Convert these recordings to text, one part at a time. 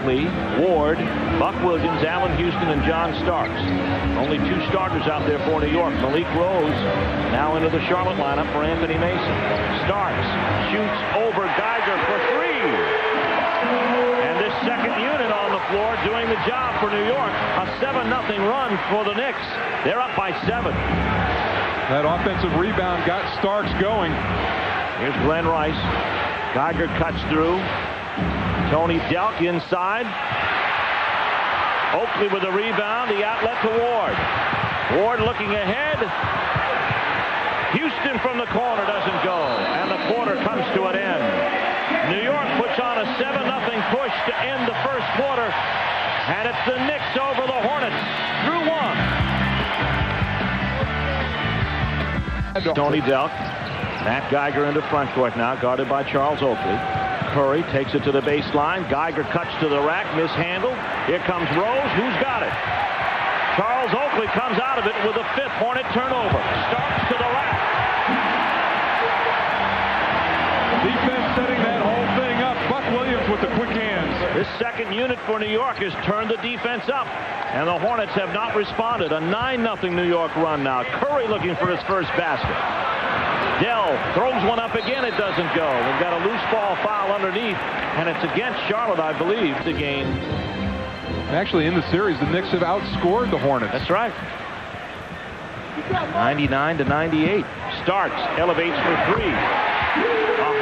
Oakley, Ward, Buck Williams, Allen Houston, and John Starks. Only 2 starters out there for New York. Malik Rose now into the Charlotte lineup for Anthony Mason. Starks shoots over Geiger for 3. And this second unit on the floor doing the job for New York. A 7-0 run for the Knicks. They're up by 7. That offensive rebound got Starks going. Here's Glenn Rice. Geiger cuts through. Tony Delk inside. Oakley with the rebound. The outlet to Ward. Ward looking ahead. Houston from the corner doesn't go. And the quarter comes to an end. New York puts on a 7-0 push to end the first quarter. And it's the Knicks over the Hornets through 1. Tony Delk. Matt Geiger into front court now, guarded by Charles Oakley. Curry takes it to the baseline. Geiger cuts to the rack, mishandled. Here comes Rose. Who's got it? Charles Oakley comes out of it with a 5th Hornet turnover. Starts to the rack. Defense setting that whole thing up. Buck Williams with the quick hands. This second unit for New York has turned the defense up. And the Hornets have not responded. A 9-0 New York run now. Curry looking for his first basket. Dell throws one up again. It doesn't go. We've got a loose ball foul underneath, and it's against Charlotte, I believe, the game. Actually, in the series, the Knicks have outscored the Hornets. That's right. 99-98. Starks elevates for 3.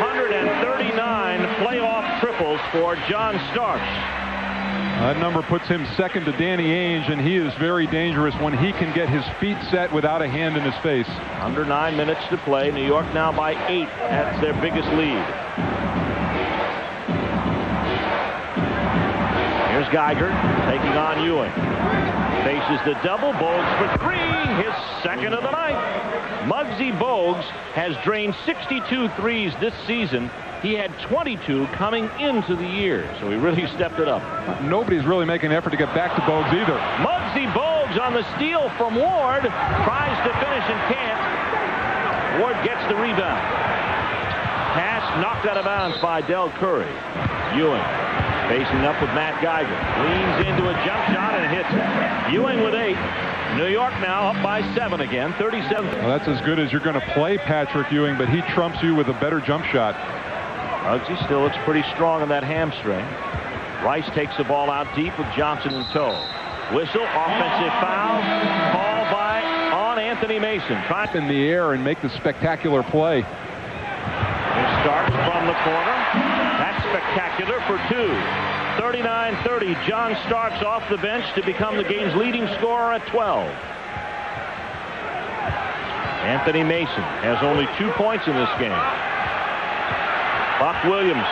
139 playoff triples for John Starks. That number puts him second to Danny Ainge, and he is very dangerous when he can get his feet set without a hand in his face. Under 9 minutes to play. New York now by 8. That's their biggest lead. Here's Geiger taking on Ewing. Faces the double. Bogues for 3. His second of the night. Muggsy Bogues has drained 62 threes this season. He had 22 coming into the year, so he really stepped it up. Nobody's really making an effort to get back to Bogues either. Muggsy Bogues on the steal from Ward. Tries to finish and can't. Ward gets the rebound. Pass knocked out of bounds by Del Curry. Ewing facing up with Matt Geiger. Leans into a jump shot and hits it. Ewing with 8. New York now up by 7 again, 37. Well, that's as good as you're going to play Patrick Ewing, but he trumps you with a better jump shot. Muggsy still looks pretty strong on that hamstring. Rice takes the ball out deep with Johnson in tow. Whistle, offensive foul, called on Anthony Mason. Trying in the air and make the spectacular play. It starts from the corner. That's spectacular for 2. 39-30. John Starks off the bench to become the game's leading scorer at 12. Anthony Mason has only 2 points in this game. Buck Williams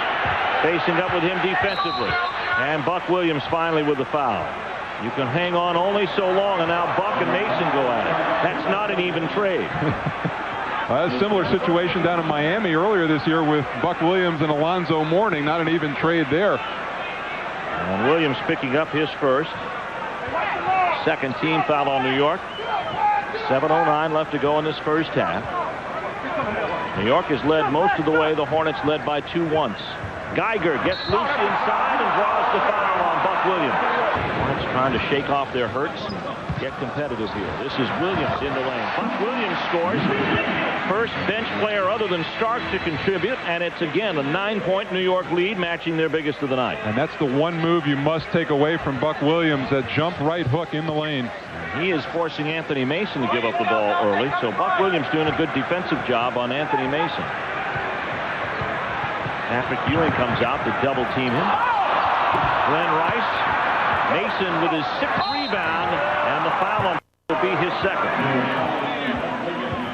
facing up with him defensively. And Buck Williams finally with the foul. You can hang on only so long, and now Buck and Mason go at it. That's not an even trade. A similar situation down in Miami earlier this year with Buck Williams and Alonzo Mourning. Not an even trade there. And Williams picking up his first. Second team foul on New York. 7:09 left to go in this first half. New York has led most of the way. The Hornets led by 2 once. Geiger gets loose inside and draws the foul on Buck Williams. Hornets trying to shake off their hurts and get competitive here. This is Williams in the lane. Buck Williams scores. First bench player other than Stark to contribute, and it's again a 9-point New York lead, matching their biggest of the night. And that's the one move you must take away from Buck Williams, that jump right hook in the lane. He is forcing Anthony Mason to give up the ball early, so Buck Williams doing a good defensive job on Anthony Mason. Patrick Ewing comes out to double team him. Glenn Rice. Mason with his 6th rebound, and the foul on will be his 2nd.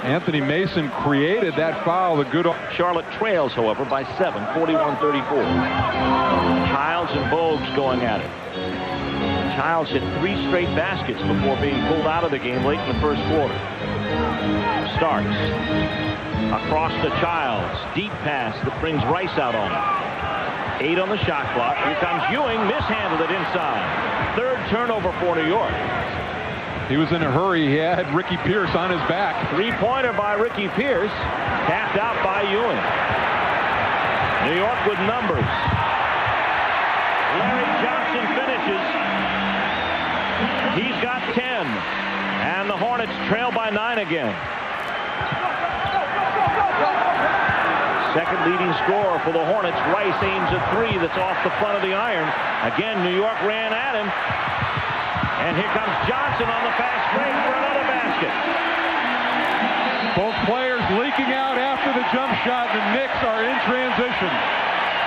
Anthony Mason created that foul. The good Charlotte trails, however, by 7, 41-34. Childs and Bogues going at it. Childs hit 3 straight baskets before being pulled out of the game late in the first quarter. Starks across to Childs. Deep pass that brings Rice out on it. 8 on the shot clock. Here comes Ewing. Mishandled it inside. 3rd turnover for New York. He was in a hurry. He had Ricky Pierce on his back. 3-pointer by Ricky Pierce. Tapped out by Ewing. New York with numbers. Larry Johnson finishes. He's got 10. And the Hornets trail by 9 again. Second leading scorer for the Hornets. Rice aims a 3 that's off the front of the iron. Again, New York ran at him. And here comes Johnson on the fast break for another basket. Both players leaking out after the jump shot. The Knicks are in transition.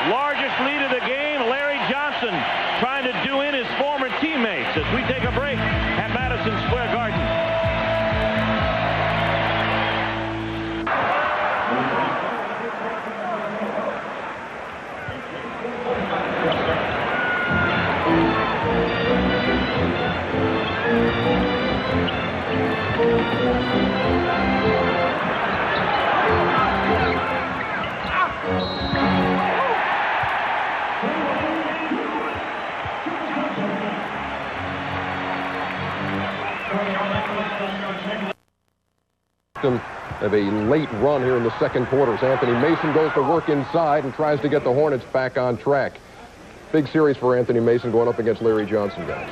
Largest lead of the game. Larry Johnson trying to do in his former teammates as we take a break at Madison Square Garden. Of a late run here in the second quarter. Anthony Mason goes to work inside and tries to get the Hornets back on track. Big series for Anthony Mason going up against Larry Johnson, guys.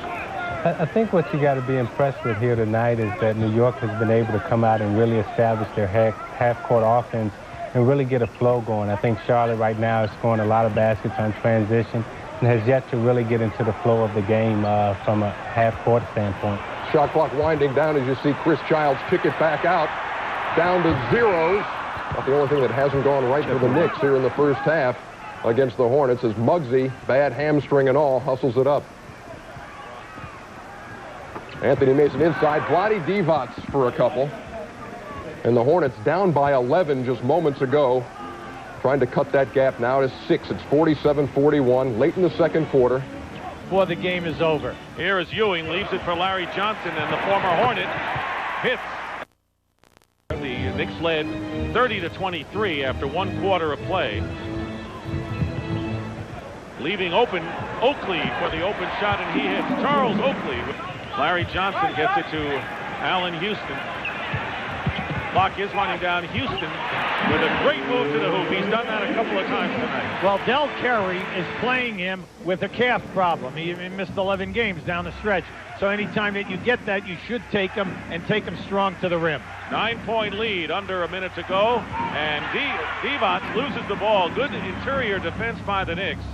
I think what you got to be impressed with here tonight is that New York has been able to come out and really establish their half-court offense and really get a flow going. I think Charlotte right now is scoring a lot of baskets on transition and has yet to really get into the flow of the game from a half-court standpoint. Shot clock winding down as you see Chris Childs kick it back out. Down to zeros. Not the only thing that hasn't gone right for the Knicks here in the first half against the Hornets as Muggsy, bad hamstring and all, hustles it up. Anthony Mason inside. Vlade Divac for a couple. And the Hornets down by 11 just moments ago. Trying to cut that gap now to 6. It's 47-41 late in the second quarter. Before the game is over. Here is Ewing, leaves it for Larry Johnson, and the former Hornet hits. The Knicks led 30-23 after 1 quarter of play. Leaving open Oakley for the open shot, and he hits. Charles Oakley. Larry Johnson gets it to Allen Houston. Clock is running down. Houston with a great move to the hoop. He's done that a couple of times tonight. Well, Del Carey is playing him with a calf problem. He missed 11 games down the stretch. So anytime that you get that, you should take him and take him strong to the rim. 9-point lead under a minute to go. And Divac loses the ball. Good interior defense by the Knicks.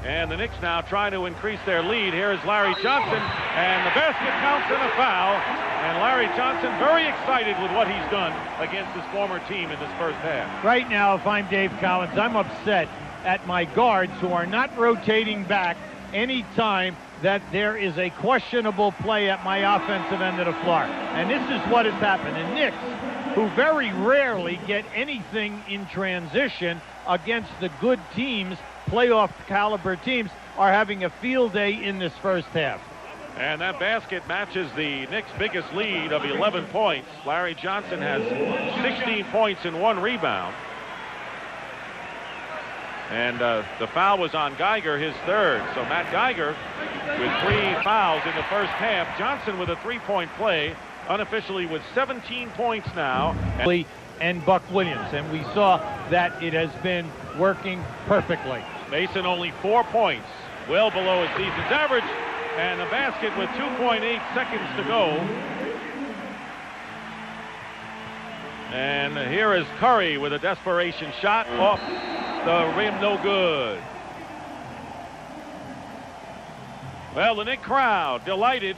And the Knicks now trying to increase their lead. Here is Larry Johnson, and the basket counts and a foul. And Larry Johnson very excited with what he's done against his former team in this first half. Right now, if I'm Dave Collins, I'm upset at my guards who are not rotating back any time that there is a questionable play at my offensive end of the floor. And this is what has happened. The Knicks, who very rarely get anything in transition against the good teams, playoff caliber teams, are having a field day in this first half. And that basket matches the Knicks' biggest lead of 11 points. Larry Johnson has 16 points and 1 rebound. And the foul was on Geiger, his third. So Matt Geiger with 3 fouls in the first half. Johnson with a 3-point play, unofficially with 17 points now. And Buck Williams, and we saw that it has been working perfectly. Mason only 4 points, well below his season's average, and the basket with 2.8 seconds to go. And here is Curry with a desperation shot off the rim, no good. Well, the Knicks crowd delighted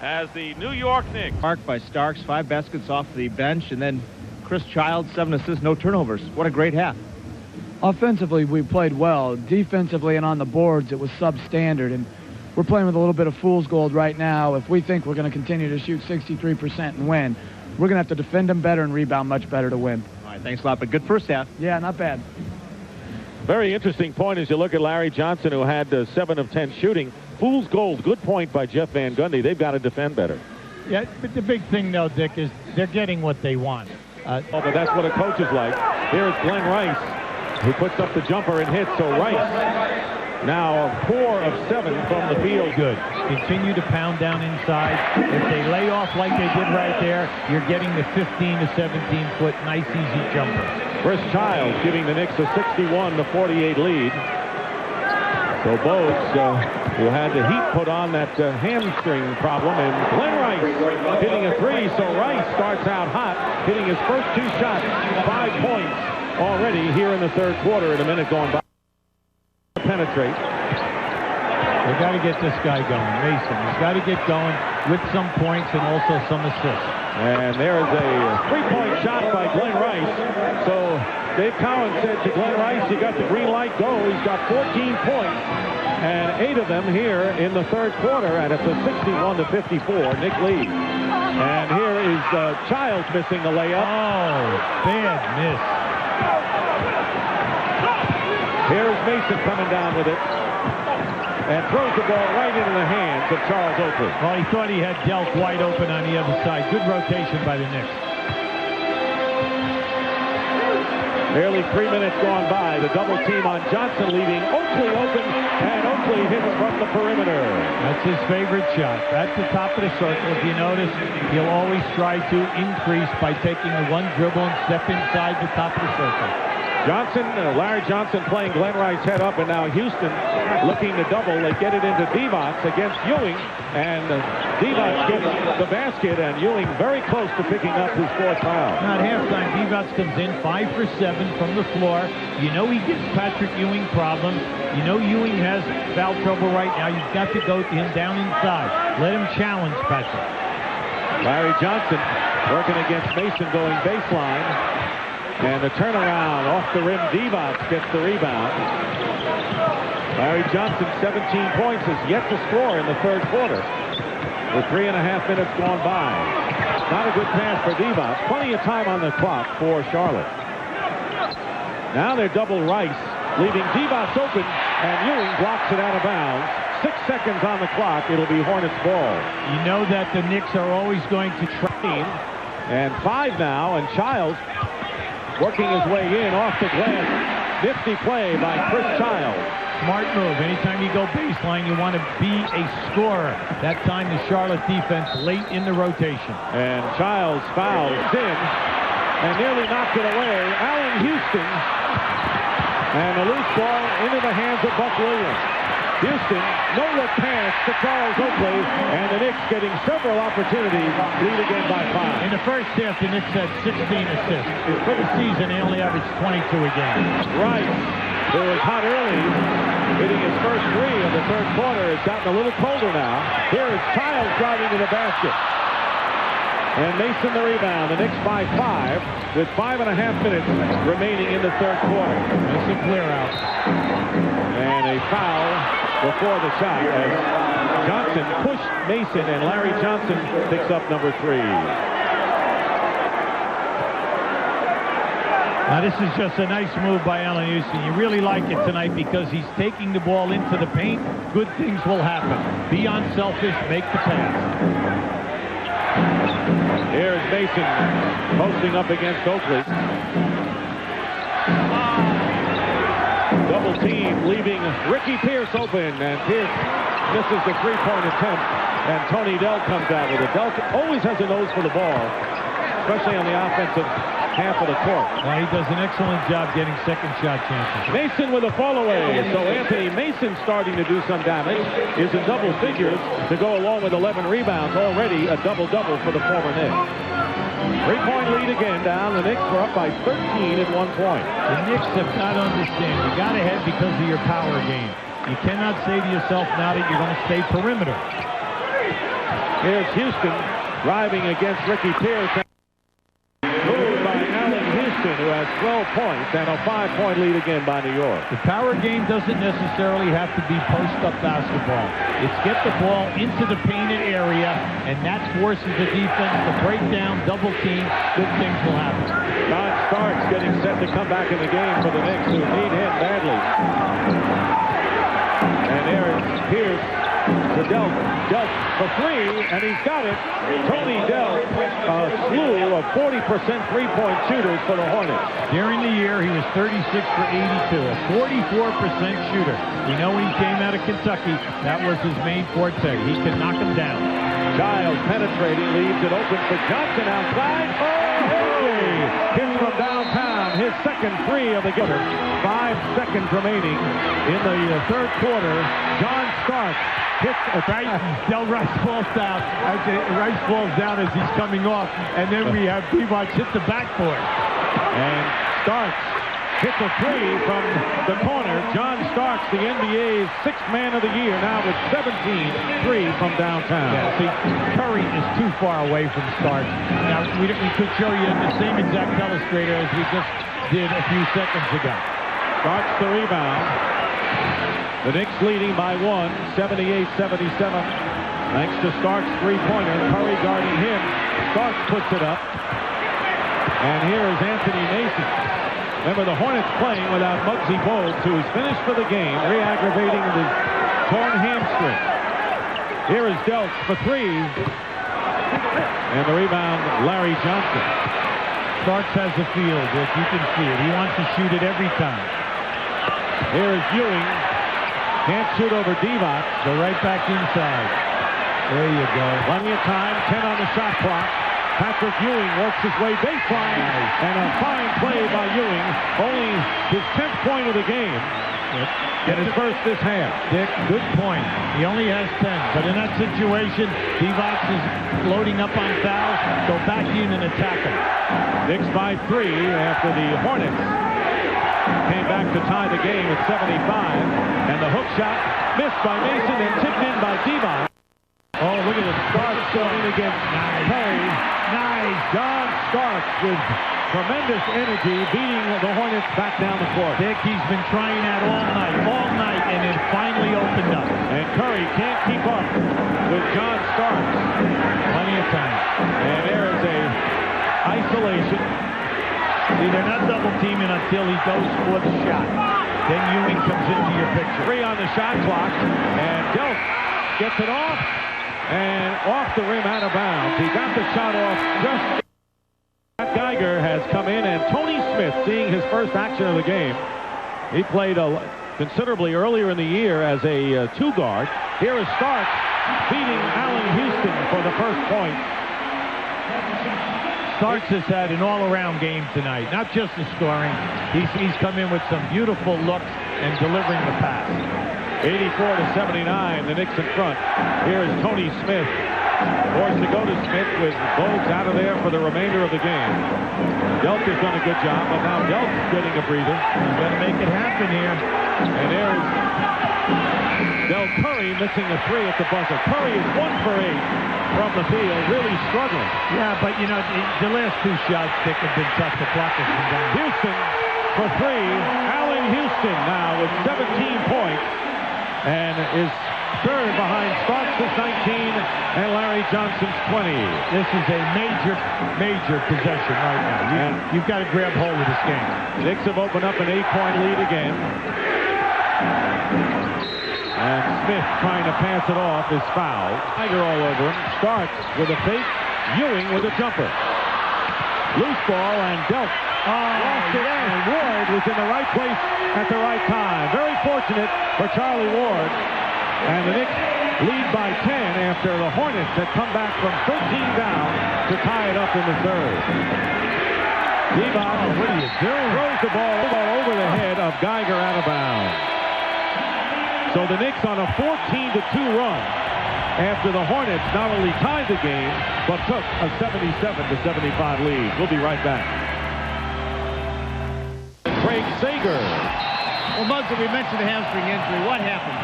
as the New York Knicks. Marked by Starks, 5 baskets off the bench, and then Chris Childs, 7 assists, no turnovers. What a great half. Offensively, we played well. Defensively and on the boards, it was substandard. And we're playing with a little bit of fool's gold right now. If we think we're going to continue to shoot 63% and win, we're going to have to defend them better and rebound much better to win. All right, thanks a lot. But good first half. Yeah, not bad. Very interesting point as you look at Larry Johnson, who had 7 of 10 shooting. Fool's gold. Good point by Jeff Van Gundy. They've got to defend better. Yeah, but the big thing, though, Dick, is they're getting what they want. But that's what a coach is like. Here's Glenn Rice, who puts up the jumper and hits. So Rice now 4 of 7 from the field. Good. Continue to pound down inside. If they lay off like they did right there, you're getting the 15 to 17-foot nice, easy jumper. Chris Childs giving the Knicks a 61-48 lead. So Bogues, who had the heat put on that hamstring problem, and Glenn Rice hitting a three. So Rice starts out hot, hitting his first 2 shots, 5 points already here in the third quarter. In a minute going by. Penetrate. They got to get this guy going, Mason. He's got to get going with some points and also some assists. And there is a 3-point shot by Glenn Rice. So Dave Cowan said to Glenn Rice, you got the green light, go. He's got 14 points and 8 of them here in the third quarter, and it's a 61-54. Nick leads. And here is Childs missing the layup. Oh, bad miss. Here's Mason coming down with it and throws the ball right into the hands of Charles Oakley. Well, he thought he had Delk wide open on the other side. Good rotation by the Knicks. Nearly 3 minutes gone by. The double team on Johnson, leaving Oakley open, and Oakley hits from the perimeter. That's his favorite shot. At the top of the circle, if you notice, he'll always try to increase by taking the one dribble and step inside the top of the circle. Johnson, Larry Johnson playing Glenn Rice head up, and now Houston looking to double. They get it into Divac against Ewing, and Divac gets the basket, and Ewing very close to picking up his 4th foul. At halftime, Divac comes in 5 for 7 from the floor. You know he gives Patrick Ewing problems. You know Ewing has foul trouble right now. You've got to go to him down inside. Let him challenge Patrick. Larry Johnson working against Mason going baseline. And the turnaround off the rim, Divac gets the rebound. Larry Johnson, 17 points, has yet to score in the third quarter. With 3.5 minutes gone by. Not a good pass for Divac. Plenty of time on the clock for Charlotte. Now they're double Rice, leaving Divac open, and Ewing blocks it out of bounds. 6 seconds on the clock. It'll be Hornets ball. You know that the Knicks are always going to train. And 5 now, and Childs working his way in off the glass. Nifty play by Chris Childs. Smart move. Anytime you go baseline, you want to be a scorer. That time the Charlotte defense late in the rotation. And Childs fouls in and nearly knocked it away. Allen Houston. And a loose ball into the hands of Buck Williams. Houston, no-look pass to Charles Oakley, and the Knicks getting several opportunities, lead again by 5. In the first half, the Knicks had 16 assists. For the season, they only averaged 22 a game. Right. It was hot early, hitting his first 3 of the third quarter. It's gotten a little colder now. Here is Childs driving to the basket. And Mason the rebound. The Knicks by 5 with 5.5 minutes remaining in the third quarter. That's a clear out. And a foul before the shot as Johnson pushed Mason, and Larry Johnson picks up number 3. Now this is just a nice move by Allen Houston. You really like it tonight because he's taking the ball into the paint. Good things will happen. Be unselfish, make the pass. Here's Mason posting up against Oakley. Double team leaving Ricky Pierce open, and Pierce misses the 3-point attempt, and Tony Delk comes out with it. Delk always has a nose for the ball, especially on the offensive half of the court. Well, he does an excellent job getting second shot chances. Mason with a fall away. So Anthony Mason starting to do some damage. Is in double figures to go along with 11 rebounds. Already a double-double for the former Knicks. 3-point lead again down. The Knicks are up by 13 at 1 point. The Knicks have got to understand. You got ahead because of your power game. You cannot say to yourself now that you're going to stay perimeter. Here's Houston driving against Ricky Pierce. Moved by Allen Houston, who has 12 points, and a 5-point lead again by New York. The power game doesn't necessarily have to be post-up basketball. It's get the ball into the painted area, and that forces the defense to break down, double team. Good things will happen. John Starks getting set to come back in the game for the Knicks, who need him badly. And there is Pierce to Delk. Delk for 3, and he's got it. Tony Delk, a slew of 40% three-point shooters for the Hornets. During the year, he was 36 for 82, a 44% shooter. You know, when he came out of Kentucky, that was his main forte. He could knock him down. Childs penetrating, leaves it open for Johnson outside. Oh, hey! Hits from downtown. on his second three of the game. 5 seconds remaining in the third quarter. John Starks hits a Del Rice falls down. Rice falls down as he's coming off, and then we have Divac hit the backboard. And Starks hits a three from the corner. John Starks, the NBA's 6th man of the year, now with 17 threes from downtown. Yeah, see, Curry is too far away from Starks. Now, we could show you the same exact telestrator as we just did a few seconds ago. Starks the rebound. The Knicks leading by 1, 78-77. Thanks to Starks' three-pointer. Curry guarding him. Starks puts it up. And here is Anthony Mason. Remember, the Hornets playing without Muggsy Bogues, who is finished for the game, re-aggravating his torn hamstring. Here is Delk for 3. And the rebound, Larry Johnson. Starks has the field, if you can see it. He wants to shoot it every time. Here is Ewing. Can't shoot over Divac. Go right back inside. There you go. Plenty of time, 10 on the shot clock. Patrick Ewing works his way baseline, and a fine play by Ewing. Only his 10th point of the game. Get his first this half. Dick, good point. He only has 10, but in that situation, Divac is loading up on fouls. Go back in and attack him. Knicks by 3 after the Hornets came back to tie the game at 75, and the hook shot missed by Mason and tipped in by Divac. Oh, look at the Starks going against Curry. Nice. John Starks with tremendous energy beating the Hornets back down the court. Dick, he's been trying that all night, and it finally opened up. And Curry can't keep up with John Starks. Plenty of time. And there is a isolation. See, they're not double teaming until he goes for the shot. Then Ewing comes into your picture. 3 on the shot clock, and Delk gets it off. And off the rim, out of bounds. He got the shot off just. Matt Geiger has come in, and Tony Smith, seeing his first action of the game. He played considerably earlier in the year as a 2-guard. Here is Starks beating Allen Houston for the first point. Starks has had an all-around game tonight, not just the scoring. He's come in with some beautiful looks and delivering the pass. 84-79, the Knicks in front. Here is Tony Smith. Forced to go to Smith with Bogues out of there for the remainder of the game. Delk has done a good job, but now Delk's getting a breather. He's got to make it happen here. And there's Del Curry missing a 3 at the buzzer. Curry is 1 for 8 from the field, really struggling. Yeah, but you know, the last 2 shots, Dick, have been tough. The clock has been down. Houston for 3. Allen Houston now with 17 points. And is 3rd behind Starks' 19 and Larry Johnson's 20. This is a major possession right now. You've got to grab hold of this game. Knicks have opened up an 8-point lead again. And Smith trying to pass it off is fouled. Tiger all over him. Starks with a fake. Ewing with a jumper. Loose ball, and Delk lost it, and Ward was in the right place at the right time. Very fortunate for Charlie Ward. And the Knicks lead by 10 after the Hornets had come back from 13 down to tie it up in the 3rd. Divac, what are you doing? Throws the ball over the head of Geiger out of bounds. So the Knicks on a 14-2 run after the Hornets not only tied the game, but took a 77-75 lead. We'll be right back. Craig Sager. Well, Muggsy, we mentioned the hamstring injury. What happened?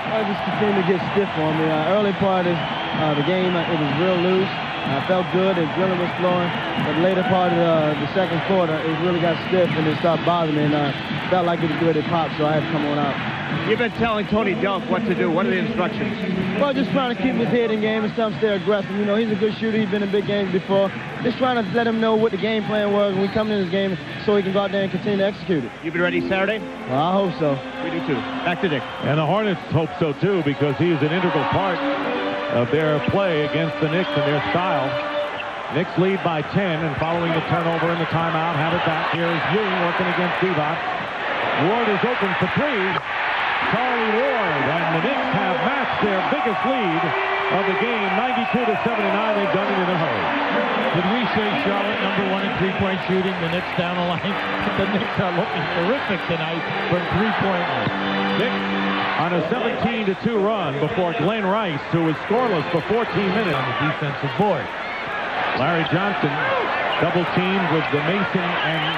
I just continued to get stiff on me. Early part of the game, it was real loose. I felt good. The adrenaline was flowing. But the later part of the second quarter, it really got stiff and it started bothering me. And I felt like it was ready to pop, so I had to come on out. You've been telling Tony Delk what to do. What are the instructions? Well, just trying to keep his head in game and stay aggressive. You know, he's a good shooter. He's been in big games before. Just trying to let him know what the game plan was when we come in this game so he can go out there and continue to execute it. You be ready Saturday? Well, I hope so. We do too. Back to Dick. And the Hornets hope so too, because he is an integral part of their play against the Knicks and their style. Knicks lead by 10, and following the turnover and the timeout, have it back. Here is Ewing working against Divac. Ward is open for 3. Charlie Ward, and the Knicks have matched their biggest lead of the game, 92-79. They've done it in a hurry. Did we say Charlotte #1 in three-point shooting? The Knicks down the line. The Knicks are looking terrific tonight from three-point line. Knicks on a 17-2 run before Glenn Rice, who was scoreless for 14 minutes on the defensive board. Larry Johnson double teamed with the Mason and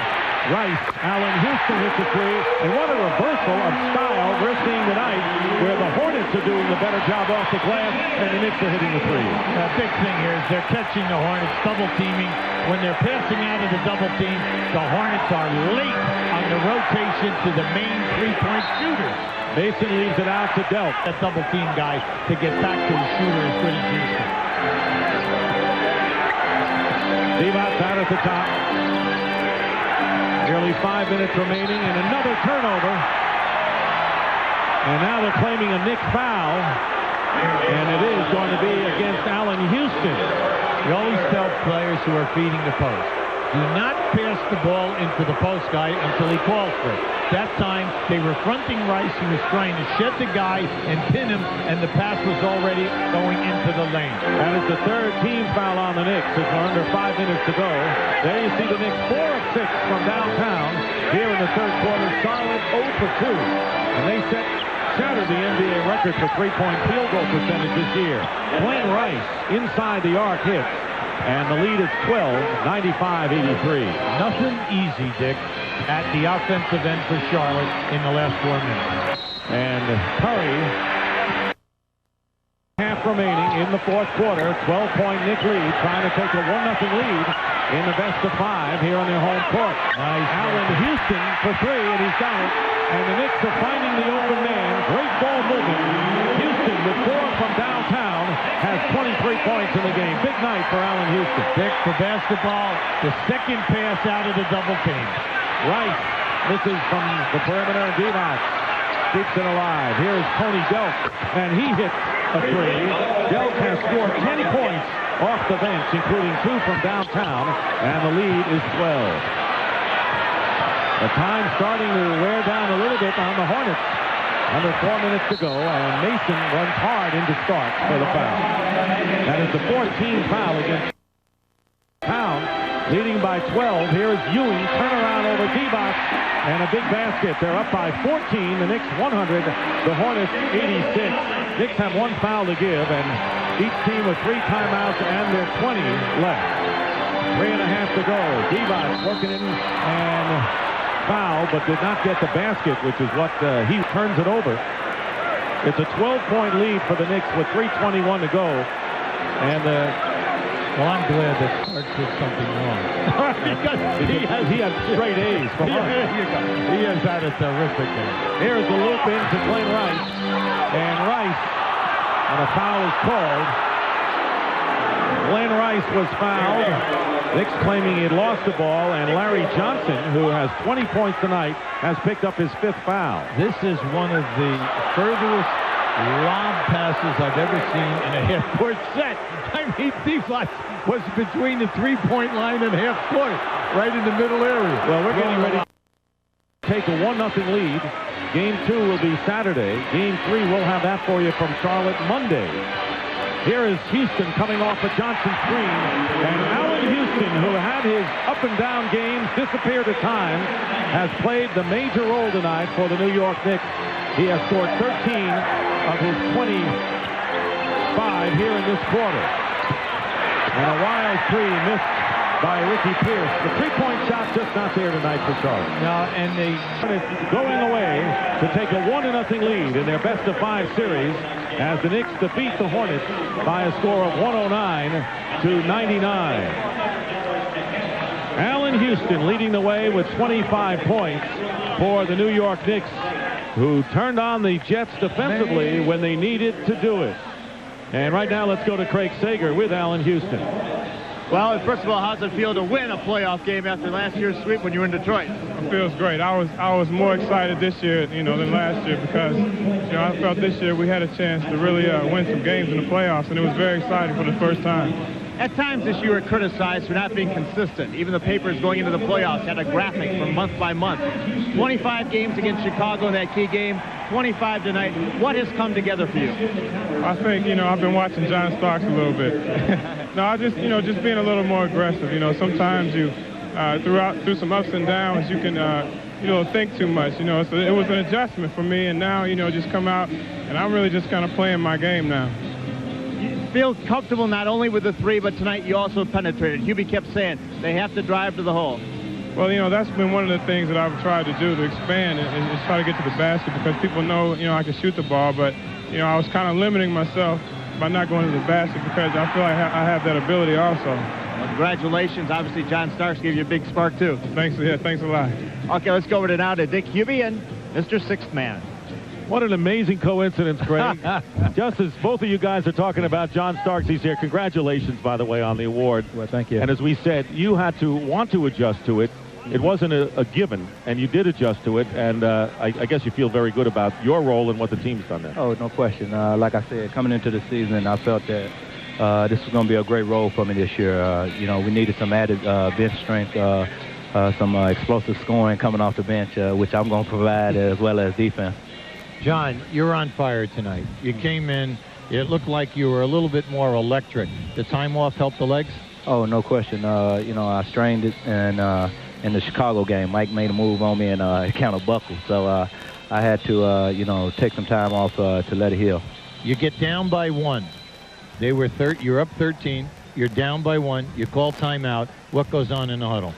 Rice. Allen Houston hits a three, and what a reversal of style we're seeing tonight, where the Hornets are doing the better job off the glass, and the Knicks are hitting the three. The big thing here is they're catching the Hornets double teaming. When they're passing out of the double team, the Hornets are late on the rotation to the main three-point shooters. Mason leaves it out to Delk. That double team guy to get back to the shooter as good as Houston. Divac out at the top. Nearly 5 minutes remaining, and another turnover. And now they're claiming a Knicks foul, and it is going to be against Allen Houston. You always tell players who are feeding the post, do not pass the ball into the post guy until he calls for it. That time, they were fronting Rice, who was trying to shed the guy and pin him, and the pass was already going into the lane. That is the third team foul on the Knicks as we're under 5 minutes to go. There you see the Knicks 4 of 6 from downtown. Here in the third quarter, Charlotte 0 for 2. And they shattered the NBA record for three-point field goal percentage this year. Glenn Rice inside the arc hits. And the lead is 12, 95-83. Nothing easy, Dick, at the offensive end for Charlotte in the last 4 minutes. And Curry, half remaining in the fourth quarter, 12-point Knicks lead, trying to take a 1-0 lead in the best of 5 here on their home court. Nice. Allen Houston for 3, and he's got it. And the Knicks are finding the open man. Great ball movement. Houston with 4 from downtown has 23 points in the game. Big night for Allen Houston. Dick, for basketball, the second pass out of the double team. Rice misses from the perimeter. Divac keeps it alive. Here's Tony Delk, and he hits a three. Delk has scored 10 points off the bench, including 2 from downtown, and the lead is 12. The time starting to wear down a little bit on the Hornets. Under 4 minutes to go, and Mason runs hard into Stark for the foul. That is the 14th foul against Town, leading by 12. Here is Ewing, turnaround over Divac, and a big basket. They're up by 14. The Knicks 100, the Hornets 86. Knicks have 1 foul to give, and each team with 3 timeouts, and there's 20 left. 3.5 to go. Divac working in and foul, but did not get the basket, which is what he turns it over. It's a 12-point lead for the Knicks with 3:21 to go. And well, I'm glad that Stark did something wrong. because he had straight A's from us. He has had a terrific game. Here's the loop in to Glenn Rice, and Rice, and a foul is called. Glenn Rice was fouled. Knicks claiming he had lost the ball, and Larry Johnson, who has 20 points tonight, has picked up his 5th foul. This is one of the furthest lob passes I've ever seen in a half-court set. I mean, Divac was between the three-point line and half-court, right in the middle area. Well, we're getting ready to take a 1-0 lead. Game 2 will be Saturday. Game 3, we'll have that for you from Charlotte Monday. Here is Houston coming off a Johnson screen, and Allen Houston, who had his up-and-down games disappeared at times, has played the major role tonight for the New York Knicks. He has scored 13 of his 25 here in this quarter. And a wild three missed by Ricky Pierce. The three-point shot just not there tonight for Charlotte. No, and they going away to take a 1-0 lead in their best-of-5 series as the Knicks defeat the Hornets by a score of 109-99. Allen Houston leading the way with 25 points for the New York Knicks, who turned on the Jets defensively when they needed to do it. And right now, let's go to Craig Sager with Allen Houston. Well, first of all, how's it feel to win a playoff game after last year's sweep when you were in Detroit? It feels great. I was more excited this year, than last year because, I felt this year we had a chance to really win some games in the playoffs, and it was very exciting for the first time. At times this year, we're criticized for not being consistent. Even the papers going into the playoffs had a graphic from month by month. 25 games against Chicago in that key game, 25 tonight. What has come together for you? I think, I've been watching John Starks a little bit. No, I just, just being a little more aggressive. Sometimes you, through some ups and downs, you can, think too much. So it was an adjustment for me, and now, just come out, and I'm really just kind of playing my game now. Feel comfortable not only with the three, but tonight you also penetrated. Hubie kept saying they have to drive to the hole. Well, that's been one of the things that I've tried to do to expand and try to get to the basket, because people know, I can shoot the ball, but, I was kind of limiting myself by not going to the basket because I feel like I have that ability also. Well, congratulations. Obviously, John Starks gave you a big spark, too. Thanks a lot. Okay, let's go over now to Dick Hubie and Mr. Sixth Man. What an amazing coincidence, Greg. Just as both of you guys are talking about John Starks, he's here. Congratulations, by the way, on the award. Well, thank you. And as we said, you had to want to adjust to it. It wasn't a given, and you did adjust to it. And I guess you feel very good about your role and what the team's done there. Oh, no question. Like I said, coming into the season, I felt that this was going to be a great role for me this year. We needed some added bench strength, some explosive scoring coming off the bench, which I'm going to provide, as well as defense. John, you're on fire tonight. You came in, it looked like you were a little bit more electric. The time off helped the legs? Oh, no question. I strained it, and in the Chicago game, Mike made a move on me, and it kind of buckled. So I had to, take some time off to let it heal. You get down by 1. They were you're up 13. You're down by 1. You call timeout. What goes on in the huddle?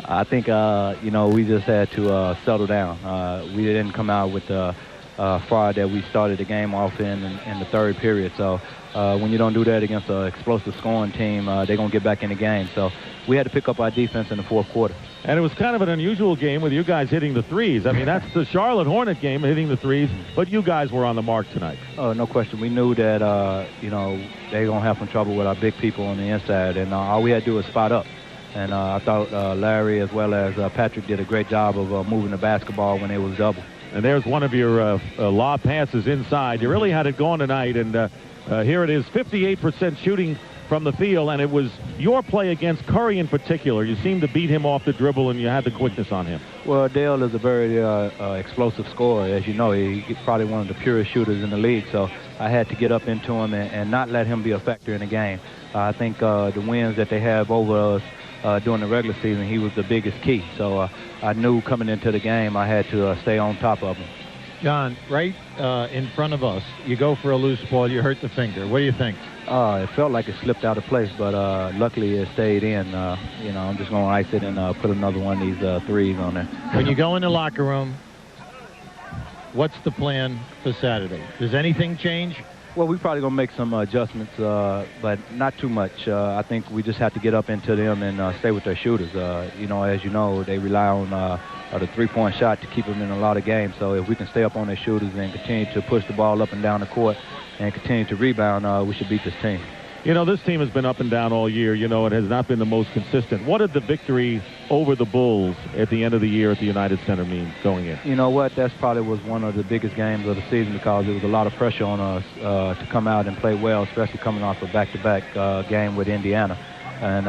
I think, we just had to settle down. We didn't come out with the fraud that we started the game off in the third period. So when you don't do that against an explosive scoring team, they're going to get back in the game. So we had to pick up our defense in the fourth quarter. And it was kind of an unusual game with you guys hitting the threes. I mean, that's the Charlotte Hornet game, hitting the threes, but you guys were on the mark tonight. Oh, no question. We knew that, they're going to have some trouble with our big people on the inside, and all we had to do was spot up. And I thought Larry as well as Patrick did a great job of moving the basketball when it was double. And there's one of your lob passes inside. You really had it going tonight, and here it is, 58% shooting from the field, and it was your play against Curry in particular. You seemed to beat him off the dribble, and you had the quickness on him. Well, Dale is a very explosive scorer. As you know, he's probably one of the purest shooters in the league, so I had to get up into him and not let him be a factor in the game. I think the wins that they have over us during the regular season, he was the biggest key. So I knew coming into the game I had to stay on top of him. John, right in front of us, you go for a loose ball, you hurt the finger. What do you think? It felt like it slipped out of place, but luckily it stayed in. I'm just going to ice it and put another one of these threes on there. When you go in the locker room, what's the plan for Saturday? Does anything change? Well, we're probably going to make some adjustments, but not too much. I think we just have to get up into them and stay with their shooters. As you know, they rely on the three-point shot to keep them in a lot of games. So if we can stay up on their shooters and continue to push the ball up and down the court and continue to rebound, we should beat this team. This team has been up and down all year. It has not been the most consistent. What did the victory over the Bulls at the end of the year at the United Center mean going in? You know what? That's probably was one of the biggest games of the season because there was a lot of pressure on us to come out and play well, especially coming off a back-to-back game with Indiana. And,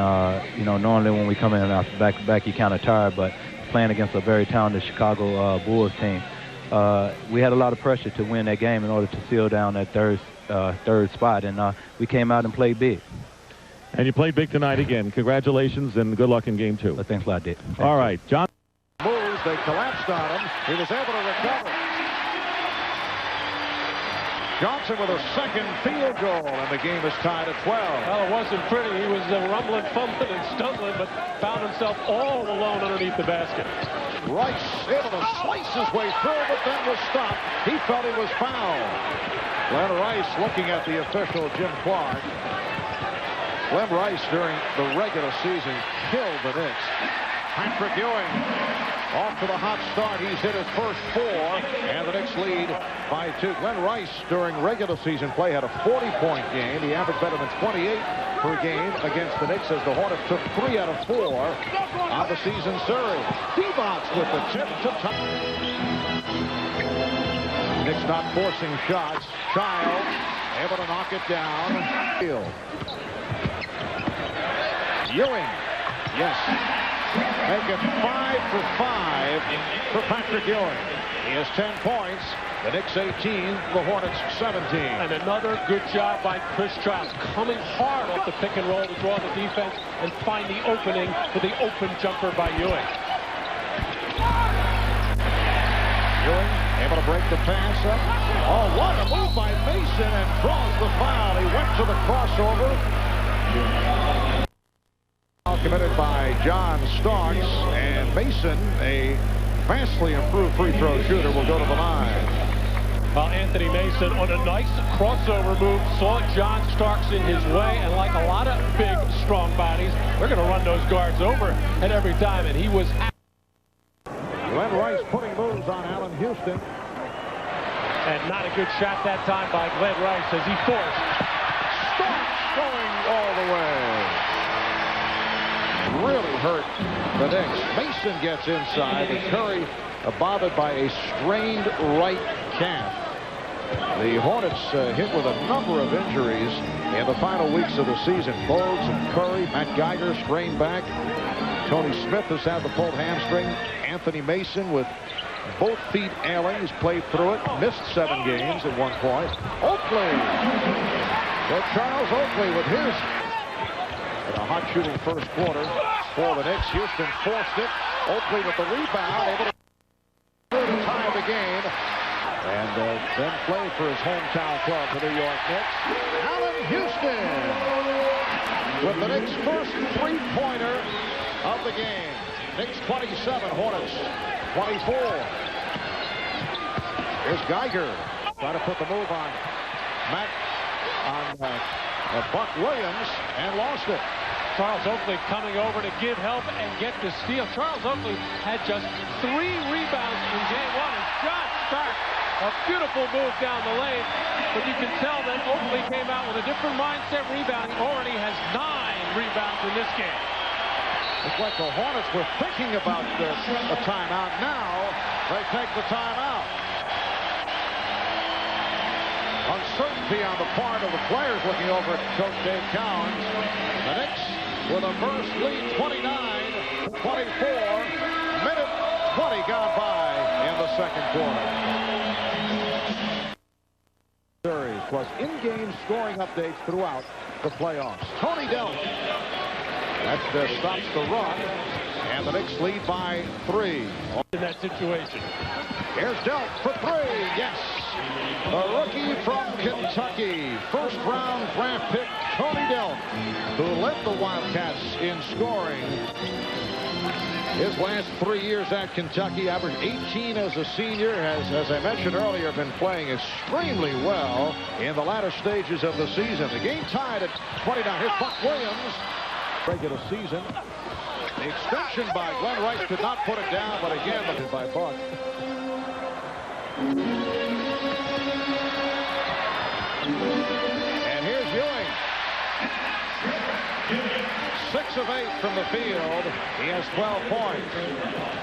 normally when we come in off back-to-back, you're kind of tired, but playing against a very talented Chicago Bulls team, we had a lot of pressure to win that game in order to seal down that third spot, and we came out and played big. And you played big tonight again. Congratulations and good luck in game 2. Thanks a lot, Dick. All right, John. Moves, they collapsed on him. He was able to recover. Johnson with a second field goal, and the game is tied at 12. Well, it wasn't pretty. He was rumbling, fumbling, and stumbling, but found himself all alone underneath the basket. Rice able to slice his way through, but then was stopped. He felt he was fouled. Glenn Rice looking at the official, Jim Clark. Glenn Rice during the regular season killed the Knicks. Patrick Ewing off to the hot start. He's hit his first 4, and the Knicks lead by 2. Glenn Rice during regular season play had a 40-point game. He averaged better than 28 per game against the Knicks as the Hornets took 3 out of 4 on the season series. Divac with the chip to top. Knicks not forcing shots. Childs able to knock it down. Ewing, yes. Make it 5 for 5 for Patrick Ewing. He has 10 points. The Knicks 18, the Hornets 17. And another good job by Chris Childs, coming hard off the pick and roll to draw the defense and find the opening for the open jumper by Ewing. Ewing able to break the pass up. Oh, what a move by Mason, and draws the foul. He went to the crossover. Committed by John Starks, and Mason, a vastly improved free throw shooter, will go to the line. Well, Anthony Mason on a nice crossover move saw John Starks in his way, and like a lot of big, strong bodies, they're going to run those guards over at every time, and he was. Glenn Rice putting moves on Allen Houston. And not a good shot that time by Glenn Rice as he forced. Starks going all the way. Really hurt the Knicks. Mason gets inside, and Curry bothered by a strained right calf. The Hornets hit with a number of injuries in the final weeks of the season. Bogues and Curry, Matt Geiger strained back. Tony Smith has had the pulled hamstring. Anthony Mason with both feet ailing. He's played through it. Missed 7 games at one point. Oakley. So Charles Oakley with his a hot shooting first quarter for the Knicks. Houston forced it. Oakley with the rebound, able to tie the game. And then play for his hometown club, the New York Knicks. Allen Houston with the Knicks' first three-pointer of the game. Knicks 27, Hornets 24. Here's Geiger trying to put the move on Buck Williams and lost it. Charles Oakley coming over to give help and get the steal. Charles Oakley had just 3 rebounds in game 1. And John Starks, a beautiful move down the lane. But you can tell that Oakley came out with a different mindset rebounding. Already has 9 rebounds in this game. It's like the Hornets were thinking about a timeout. Now they take the timeout. Uncertainty on the part of the players looking over at Coach Dave Cowens. The Knicks with a first lead, 29-24. Minute 20 gone by in the second quarter. Series plus in-game scoring updates throughout the playoffs. Tony Delk. That stops the run, and the Knicks lead by 3. In that situation. Here's Delk for 3. Yes. A rookie from Kentucky. First-round draft pick Tony Delk, who led the Wildcats in scoring. His last 3 years at Kentucky, averaged 18 as a senior, has, as I mentioned earlier, been playing extremely well in the latter stages of the season. The game tied at 29. Here's Buck Williams. Regular season. The extension by Glenn Rice could not put it down, but again, looking by Buck. And here's Ewing. 6 of 8 from the field. He has 12 points.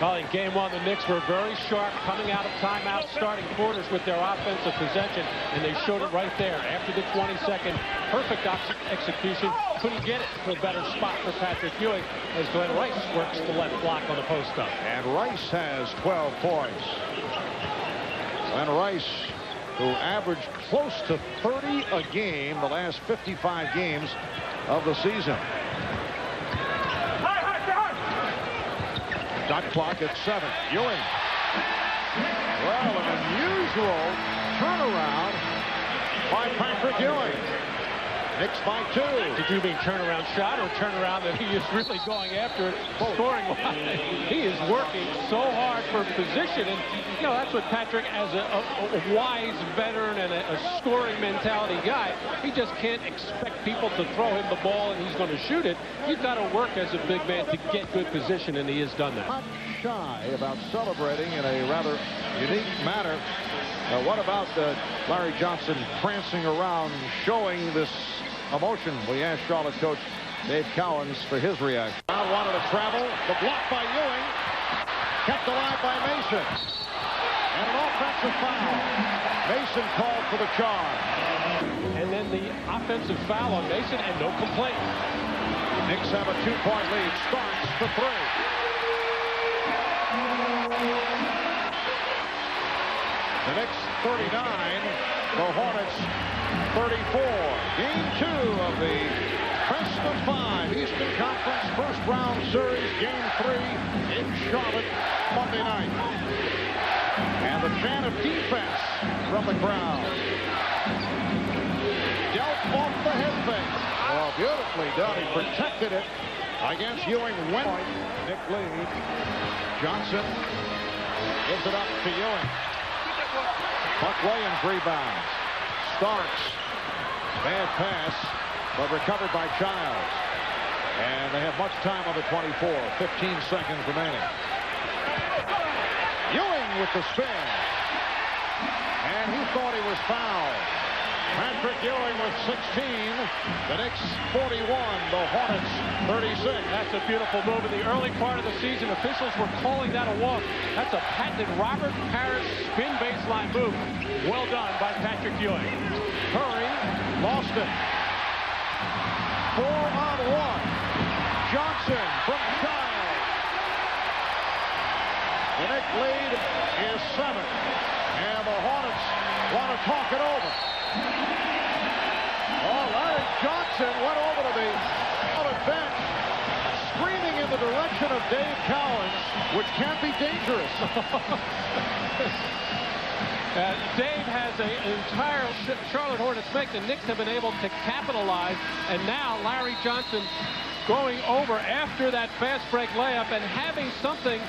Well, in game 1, the Knicks were very sharp, coming out of timeout, starting quarters with their offensive possession, and they showed it right there. After the 22nd, perfect execution. Couldn't get it to a better spot for Patrick Ewing as Glenn Rice works the left block on the post-up. And Rice has 12 points. Glenn Rice, who averaged close to 30 a game the last 55 games of the season. Shot clock at 7. Ewing. Well, an unusual turnaround by Patrick Ewing. Knicks by 2. Did you mean turnaround shot or turnaround that he is really going after it, scoring wise? He is working so hard for position, and you know that's what Patrick, as a wise veteran and a scoring mentality guy, he just can't expect people to throw him the ball and he's going to shoot it. You've got to work as a big man to get good position, and he has done that. Not shy about celebrating in a rather unique manner. What about Larry Johnson prancing around, showing this emotion? We asked Charlotte coach Dave Cowens for his reaction. Brown wanted to travel. The block by Ewing. Kept alive by Mason. And an offensive foul. Mason called for the charge. And the offensive foul on Mason, and no complaint. Knicks have a 2-point lead. Starks for 3. The Knicks 39, the Hornets 34. Game 2 of the best of 5 Eastern Conference first round series. Game 3 in Charlotte Monday night. And the chant of defense from the crowd. Dealt off the head fake. Oh, beautifully done. He protected it against Ewing. Nick lead. Johnson gives it up to Ewing. Buck Williams rebounds. Starks. Bad pass, but recovered by Childs. And they have much time on the 24. 15 seconds remaining. Ewing with the spin. And he thought he was fouled. Patrick Ewing with 16. The Knicks 41. The Hornets 36. That's a beautiful move. In the early part of the season, officials were calling that a walk. That's a patented Robert Parrish spin baseline move. Well done by Patrick Ewing. Curry lost it. 4-on-1. Johnson from Childs. The Knicks lead is 7. And the Hornets want to talk it over. Oh, Larry Johnson went over to the bench, screaming in the direction of Dave Cowens, which can be dangerous. Dave has an entire Charlotte Hornets make. The Knicks have been able to capitalize, and now Larry Johnson going over after that fast break layup and having something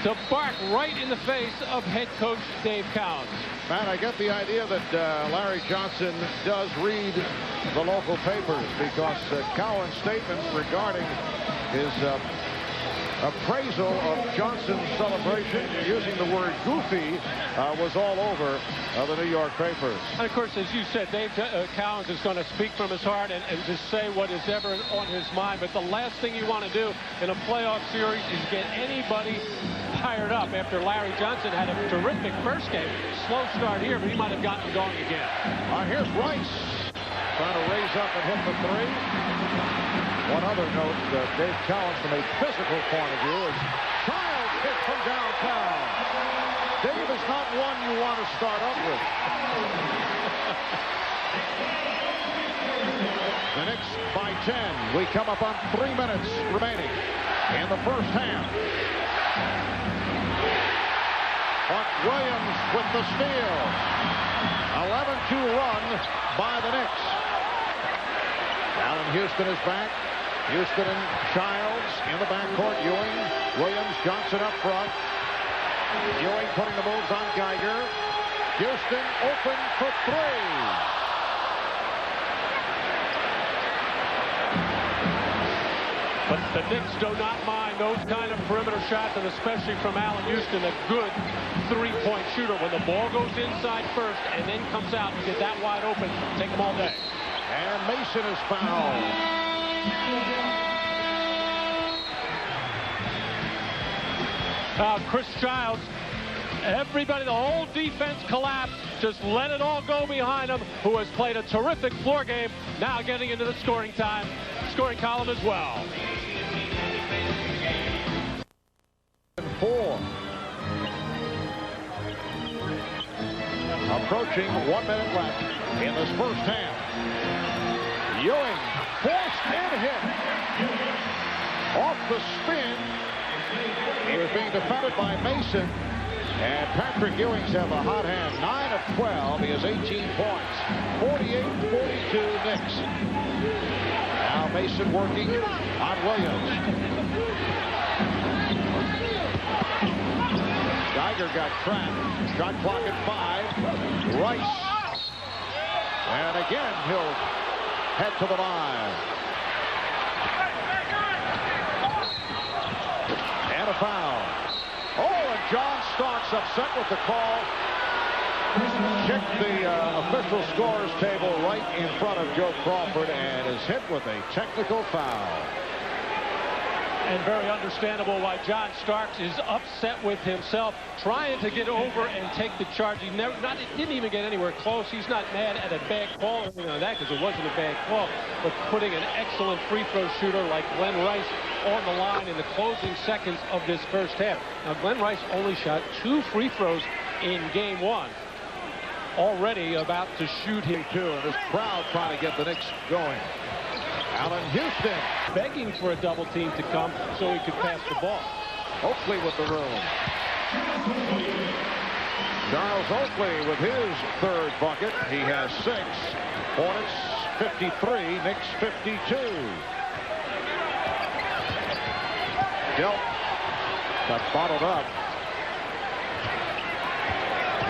to bark right in the face of head coach Dave Cowens. Matt, I get the idea that Larry Johnson does read the local papers, because Cowens' statement regarding his appraisal of Johnson's celebration using the word goofy was all over the New York papers. And of course, as you said, Dave Cowens is going to speak from his heart and just say what is ever on his mind. But the last thing you want to do in a playoff series is get anybody fired up after Larry Johnson had a terrific first game. Slow start here, but he might have gotten going again. Here's Rice trying to raise up and hit the 3. One other note, Dave Cowens, from a physical point of view, is Childs hit from downtown. Dave is not one you want to start up with. The Knicks by 10. We come up on 3 minutes remaining in the first half. Buck Williams with the steal. 11-2 run by the Knicks. Allen Houston is back. Houston and Childs in the backcourt. Ewing, Williams, Johnson up front. Ewing putting the moves on Geiger. Houston open for 3. But the Knicks do not mind those kind of perimeter shots, and especially from Allen Houston, a good three-point shooter. When the ball goes inside first and then comes out and get that wide open, take them all day. And Mason is fouled. Chris Childs, everybody, the whole defense collapsed. Just let it all go behind him, who has played a terrific floor game. Now getting into the scoring column as well. 4. Approaching 1 minute left in this first half. Ewing forced and hit. Off the spin. He was being defended by Mason. And Patrick Ewing's have a hot hand. 9 of 12. He has 18 points. 48-42 Knicks. Now Mason working on Williams. Geiger got trapped. Shot clock at 5. Rice. And again, he'll head to the line. And a foul. Oh, and John Starks upset with the call. Kicked the official scores table right in front of Joe Crawford and is hit with a technical foul. And very understandable why John Starks is upset with himself, trying to get over and take the charge. He didn't even get anywhere close. He's not mad at a bad call or anything like that, because it wasn't a bad call, but putting an excellent free throw shooter like Glenn Rice on the line in the closing seconds of this first half. Now, Glenn Rice only shot 2 free throws in game 1. Already about to shoot him too, and this crowd trying to get the Knicks going. Allen Houston begging for a double team to come so he could pass the ball. Oakley with the room. Charles Oakley with his 3rd bucket. He has 6. Hornets 53, Knicks 52. Delp got bottled up.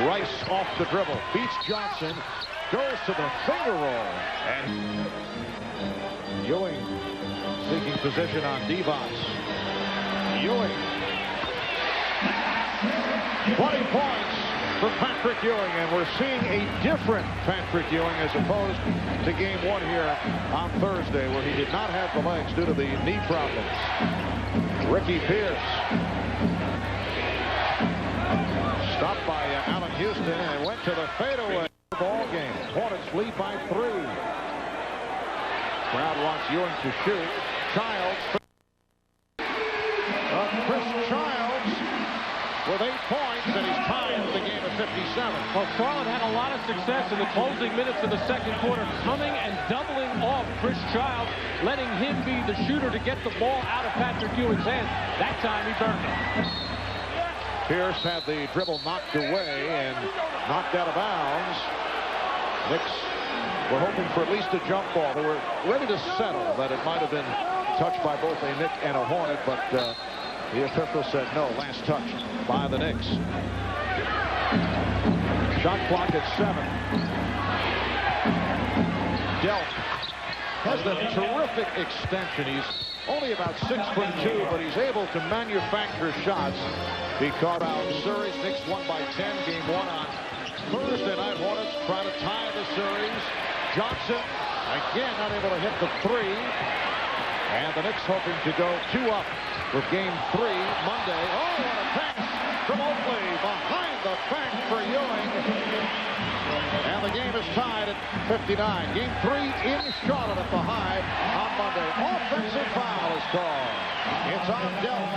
Rice off the dribble, beats Johnson, goes to the finger roll, and Ewing seeking position on Divac. Ewing. 20 points for Patrick Ewing, and we're seeing a different Patrick Ewing as opposed to game 1 here on Thursday, where he did not have the legs due to the knee problems. Ricky Pierce. Stopped by Allen Houston and went to the fadeaway ball game. Hornets lead by 3. Crowd wants Ewing to shoot. Childs. Chris Childs with 8 points, and he's tied the game at 57. Well, Charlotte had a lot of success in the closing minutes of the second quarter, coming and doubling off Chris Childs, letting him be the shooter to get the ball out of Patrick Ewing's hands. That time he burned him. Pierce had the dribble knocked away and knocked out of bounds. Knicks were hoping for at least a jump ball. They were ready to settle that it might have been touched by both a Knick and a Hornet, but the official said no. Last touch by the Knicks. Shot clock at 7. Delp has a terrific extension. He's only about 6'2", but he's able to manufacture shots. He caught out series. Knicks won by 10. Game 1 on Thursday night. Hornets trying to tie the series. Johnson again not able to hit the 3. And the Knicks hoping to go 2 up with game 3 Monday. Oh, what a pass from Oakley behind the back for Ewing. And the game is tied at 59. Game 3 in Charlotte at the Hive on Monday. Offensive foul is called. It's on Delp.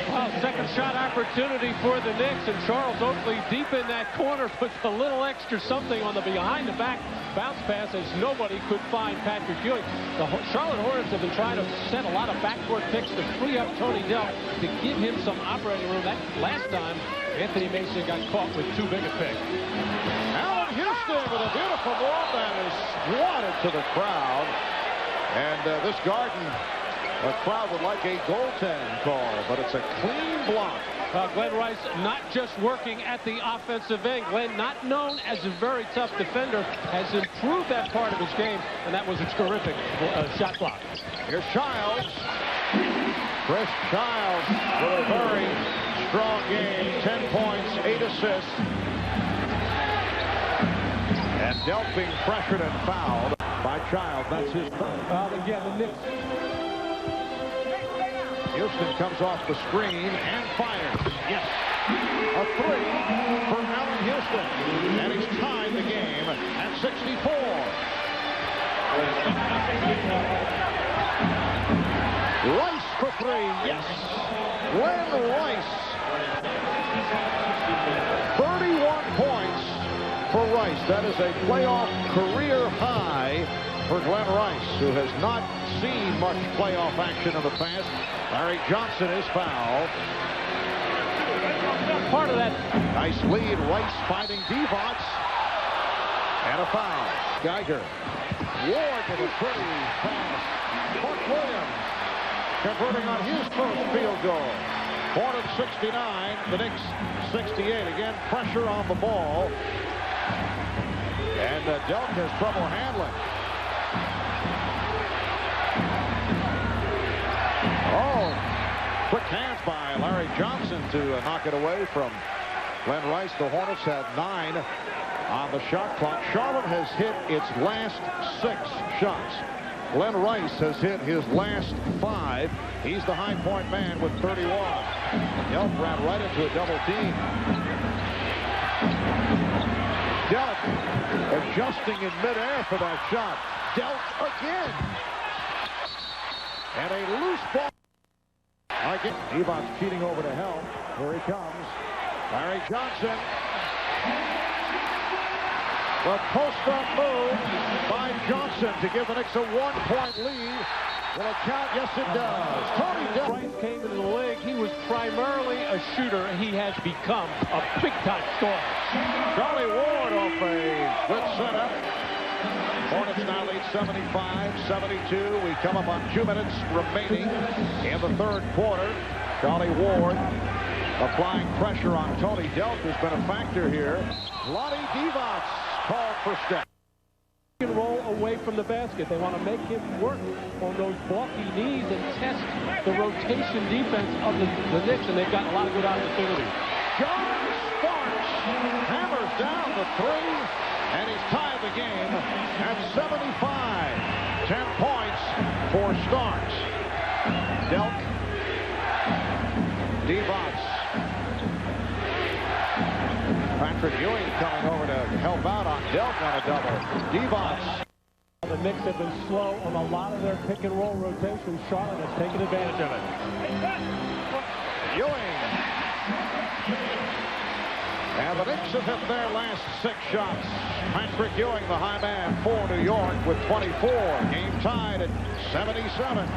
Well, second shot opportunity for the Knicks, and Charles Oakley deep in that corner puts a little extra something on the behind-the-back bounce pass as nobody could find Patrick Ewing. The Charlotte Hornets have been trying to set a lot of backcourt picks to free up Tony Delp to give him some operating room. That last time, Anthony Mason got caught with too big a pick. Allen Houston with a beautiful ball that is swatted to the crowd. And this Garden, a crowd would like a goaltending call, but it's a clean block. Glenn Rice not just working at the offensive end. Glenn, not known as a very tough defender, has improved that part of his game, and that was a terrific shot block. Here's Childs. Chris Childs with a very strong game. 10 points, 8 assists. And Delp being pressured and fouled by Childs. That's his third. Again, the Knicks. Houston comes off the screen and fires. Yes. A 3 for Allen Houston. And he's tied the game at 64. Rice for 3. Yes. Glenn Rice. 31 points for Rice. That is a playoff career high for Glenn Rice, who has not seen much playoff action in the past. Larry Johnson is fouled. Part of that. Nice lead. Rice finding Divac. And a foul. Geiger. Ward with a pretty pass. Mark Williams converting on his first field goal. Hornets 69. The Knicks 68. Again, pressure on the ball. And Delp has trouble handling. Oh, quick hands by Larry Johnson to knock it away from Glenn Rice. The Hornets have 9 on the shot clock. Charlotte has hit its last 6 shots. Glenn Rice has hit his last 5. He's the high point man with 31. Delk ran right into a double team. Delk adjusting in midair for that shot. Delk again. And a loose ball. Again, Devon's cheating over to Helm. Here he comes. Larry Johnson. The post-up move by Johnson to give the Knicks a 1-point lead. Will it count? Yes, it does. Tony Delk. Rice came into the league. He was primarily a shooter, and he has become a big-time scorer. Charlie Ward off a good setup. Hornets now lead 75-72. We come up on 2 minutes remaining in the third quarter. Charlie Ward applying pressure on Tony Delk, who's been a factor here. Lonnie Divac called for step. Can roll away from the basket. They want to make him work on those bulky knees and test the rotation defense of the Knicks, and they've gotten a lot of good opportunities. John Starks hammers down the 3, and he's tied the game at 75. 10 points for Starks. Delk. Divac. Patrick Ewing coming over to help out on Delk on a double. Divac. The Knicks have been slow on a lot of their pick and roll rotations. Charlotte has taken advantage of it. Ewing. And the Knicks have hit their last 6 shots. Patrick Ewing, the high man for New York with 24. Game tied at 77.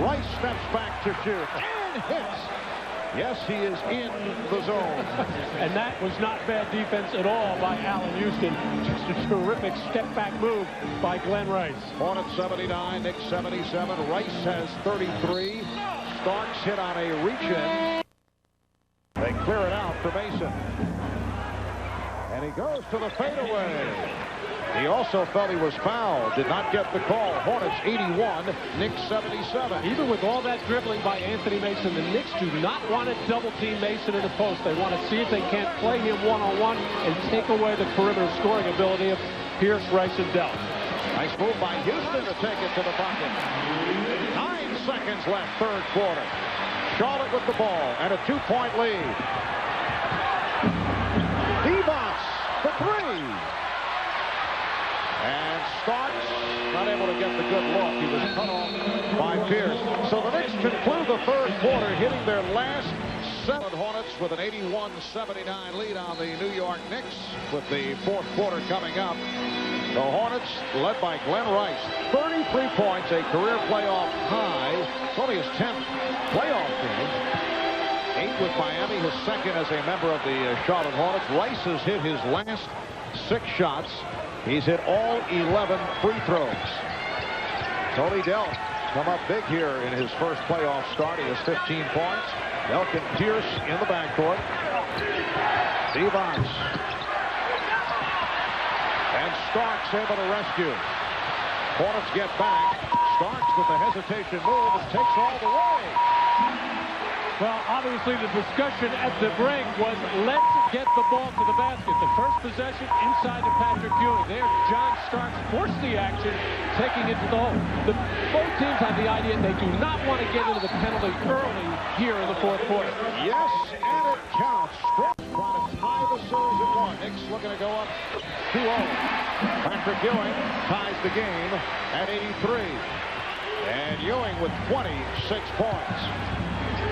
Rice steps back to shoot and hits. Yes, he is in the zone. And that was not bad defense at all by Allen Houston. Just a terrific step-back move by Glenn Rice. Hornets 79, Knicks 77. Rice has 33. Starks hit on a reach-in. They clear it out for Mason. And he goes to the fadeaway. He also felt he was fouled. Did not get the call. Hornets 81, Knicks 77. Even with all that dribbling by Anthony Mason, the Knicks do not want to double-team Mason in the post. They want to see if they can't play him one-on-one and take away the perimeter scoring ability of Pierce, Rice, and Delk. Nice move by Houston to take it to the bucket. 9 seconds left, third quarter. Charlotte with the ball and a 2-point lead. Divac, the 3. And Starks not able to get the good look. He was cut off by Pierce. So the Knicks conclude the third quarter, hitting their last 7. Hornets with an 81-79 lead on the New York Knicks with the fourth quarter coming up. The Hornets led by Glenn Rice. 33 points, a career playoff high. It's only his 10th playoff game. 8 with Miami, his second as a member of the Charlotte Hornets. Rice has hit his last 6 shots. He's hit all 11 free throws. Tony Delk come up big here in his first playoff start. He has 15 points. Delk and Pierce in the backcourt. Divac. And Starks able to rescue. Hornets get back. Starks with the hesitation move and takes all the way. Well, obviously the discussion at the break was let's get the ball to the basket. The first possession inside to Patrick Ewing. There, John Starks forced the action, taking it to the hole. Both teams have the idea they do not want to get into the penalty early here in the fourth quarter. Yes, and it counts. Starks trying to tie the series at 1. Knicks looking to go up 2-0. Patrick Ewing ties the game at 83. And Ewing with 26 points.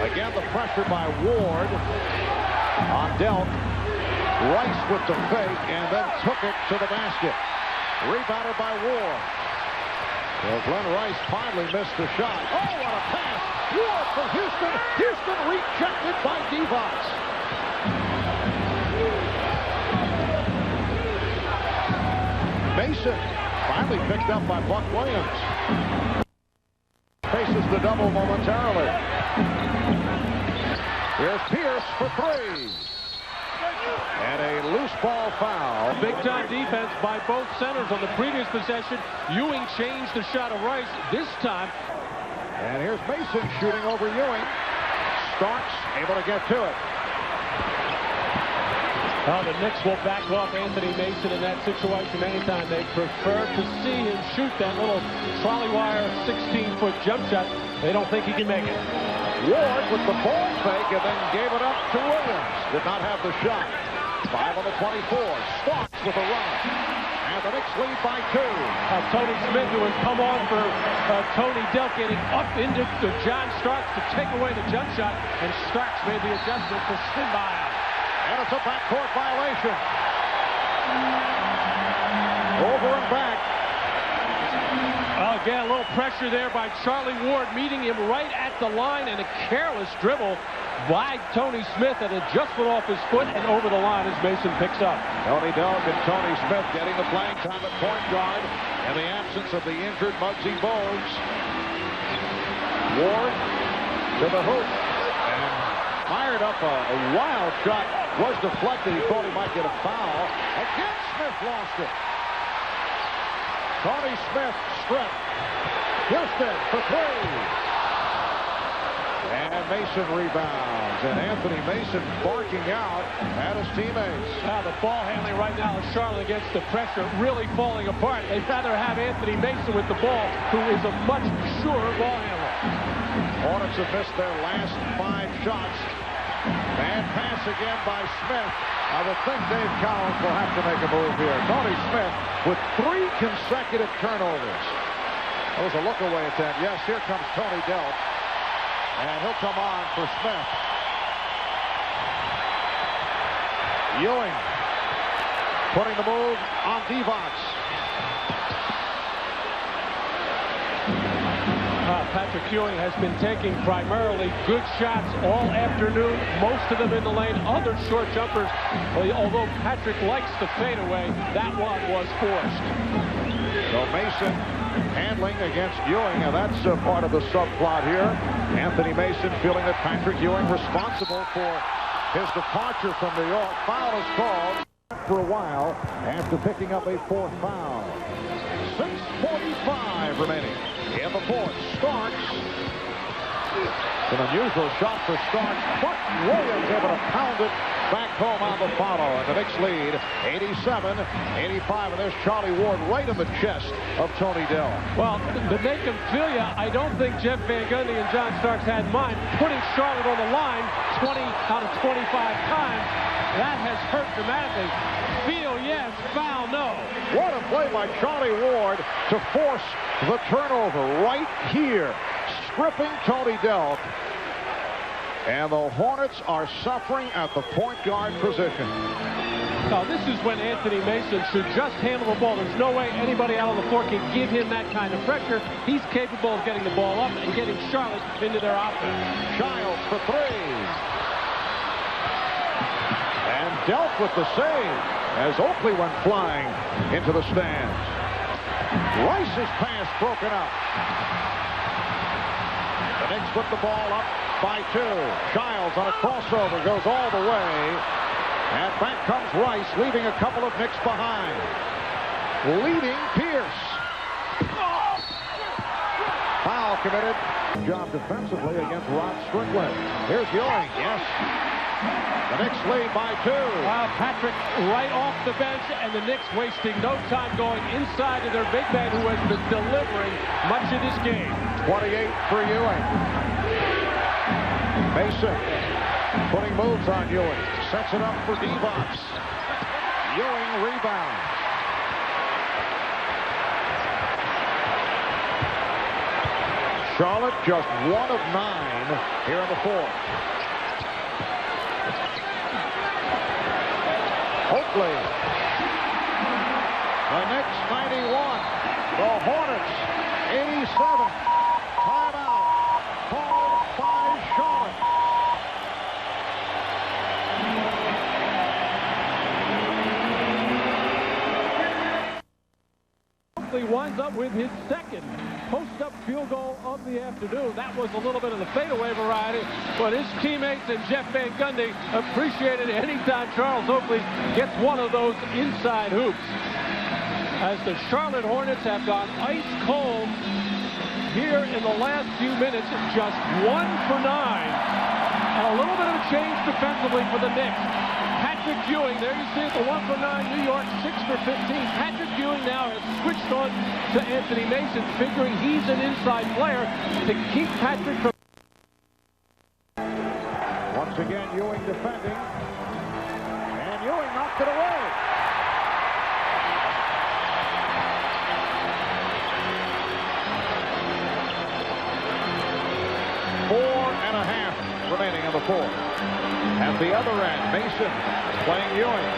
Again, the pressure by Ward on Delk. Rice with the fake and then took it to the basket. Rebounded by Ward. Well, Glenn Rice finally missed the shot. Oh, what a pass! Ward for Houston. Houston rejected by Divac. Mason finally picked up by Buck Williams. Faces the double momentarily. Here's Pierce for 3. And a loose ball foul. Big-time defense by both centers on the previous possession. Ewing changed the shot of Rice this time. And here's Mason shooting over Ewing. Starks able to get to it. Oh, the Knicks will back off Anthony Mason in that situation anytime. They prefer to see him shoot that little trolley wire 16-foot jump shot. They don't think he can make it. Ward with the ball fake and then gave it up to Williams. Did not have the shot. 5 on the 24. Starks with a run. And the Knicks lead by 2. Tony Smith, who has come on for Tony Delk, getting up into John Starks to take away the jump shot. And Starks made the adjustment to spin by. And it's a backcourt violation. Over and back. Again, a little pressure there by Charlie Ward, meeting him right at the line, and a careless dribble by Tony Smith, an adjustment off his foot and over the line as Mason picks up. Tony Delk and Tony Smith getting the playing time at point guard in the absence of the injured Muggsy Bogues. Ward to the hoop and fired up a wild shot. Was deflected. He thought he might get a foul. Again, Smith lost it. Tony Smith stripped. Houston for 3. And Mason rebounds. And Anthony Mason barking out at his teammates. Now the ball handling right now is Charlotte against the pressure, really falling apart. They'd rather have Anthony Mason with the ball, who is a much surer ball handler. Hornets have missed their last 5 shots. Bad pass again by Smith. I would think Dave Cowens will have to make a move here. Tony Smith with 3 consecutive turnovers. That was a look-away attempt. Yes, here comes Tony Delk. And he'll come on for Smith. Ewing putting the move on Divac. Patrick Ewing has been taking primarily good shots all afternoon, most of them in the lane, other short jumpers. Although Patrick likes to fade away, that one was forced. So Mason handling against Ewing, and that's part of the subplot here. Anthony Mason feeling that Patrick Ewing responsible for his departure from New York. Foul is called for a while after picking up a 4th foul. 6:45 remaining in the 4th. Starks. An unusual shot for Starks, but Williams able to pound it back home on the follow. And the Knicks lead 87-85. And there's Charlie Ward right in the chest of Tony Delk. Well, to make him feel you, I don't think Jeff Van Gundy and John Starks had in mind putting Charlotte on the line 20 out of 25 times. That has hurt dramatically. Feel yes, foul no. What a play by Charlie Ward to force the turnover right here, stripping Tony Delk. And the Hornets are suffering at the point guard position. Now, this is when Anthony Mason should just handle the ball. There's no way anybody out on the floor can give him that kind of pressure. He's capable of getting the ball up and getting Charlotte into their offense. Childs for 3. And Delk with the save as Oakley went flying into the stands. Rice's pass broken up. The Knicks put the ball up by 2. Childs on a crossover goes all the way. And back comes Rice, leaving a couple of Knicks behind. Leading Pierce. Foul committed. Job defensively against Rod Strickland. Here's Ewing. Yes. The Knicks lead by 2. Patrick right off the bench, and the Knicks wasting no time going inside to their big man who has been delivering much of this game. 28 for Ewing. Mason putting moves on Ewing. Sets it up for Divac. Ewing rebound. Charlotte just 1 of 9 here in the 4th. Oakley. The Knicks 91. The Hornets 87. Timeout called by Charlotte. Oakley winds up with his second post-up field goal of the afternoon. That was a little bit of the fadeaway variety, but his teammates and Jeff Van Gundy appreciate it anytime Charles Oakley gets one of those inside hoops. As the Charlotte Hornets have gone ice cold here in the last few minutes, just 1 for 9. And a little bit of a change defensively for the Knicks. Patrick Ewing, there you see it, the 1 for 9, New York, 6 for 15. Patrick Ewing now has switched on to Anthony Mason, figuring he's an inside player to keep Patrick from... Once again, Ewing defending. And Ewing knocked it away. Remaining in the fourth. At the other end, Mason playing Ewing.